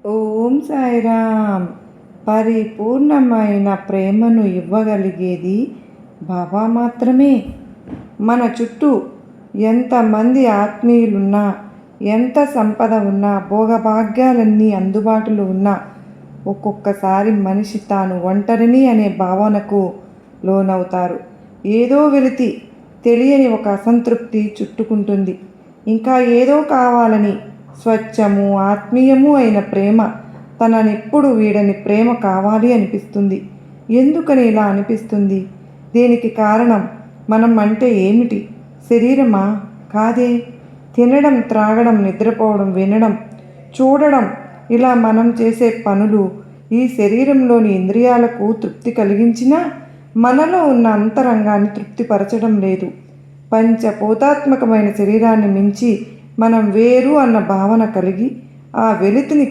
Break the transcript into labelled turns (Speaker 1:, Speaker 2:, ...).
Speaker 1: ఓం సాయిరామ్. పరిపూర్ణమైన ప్రేమను ఇవ్వగలిగేది బాబా మాత్రమే. మన చుట్టూ ఎంతమంది ఆత్మీయులున్నా, ఎంత సంపద ఉన్నా, భోగభాగ్యాలన్నీ అందుబాటులో ఉన్నా, ఒక్కొక్కసారి మనిషి తాను ఒంటరిని అనే భావనకు లోనవుతారు. ఏదో వెలితి, తెలియని ఒక అసంతృప్తి చుట్టుకుంటుంది. ఇంకా ఏదో కావాలని. స్వచ్ఛము, ఆత్మీయము అయిన ప్రేమ, తననెప్పుడు వీడని ప్రేమ కావాలి అనిపిస్తుంది. ఎందుకని ఇలా అనిపిస్తుంది? దీనికి కారణం మనం అంటే ఏమిటి? శరీరమా? కాదే. తినడం, త్రాగడం, నిద్రపోవడం, వినడం, చూడడం, ఇలా మనం చేసే పనులు ఈ శరీరంలోని ఇంద్రియాలకు తృప్తి కలిగించినా మనలో ఉన్న అంతరంగాన్ని తృప్తిపరచడం లేదు. పంచభూతాత్మకమైన శరీరాన్ని మించి మనం వేరు అన్న భావన కలిగి ఆ వెలితిని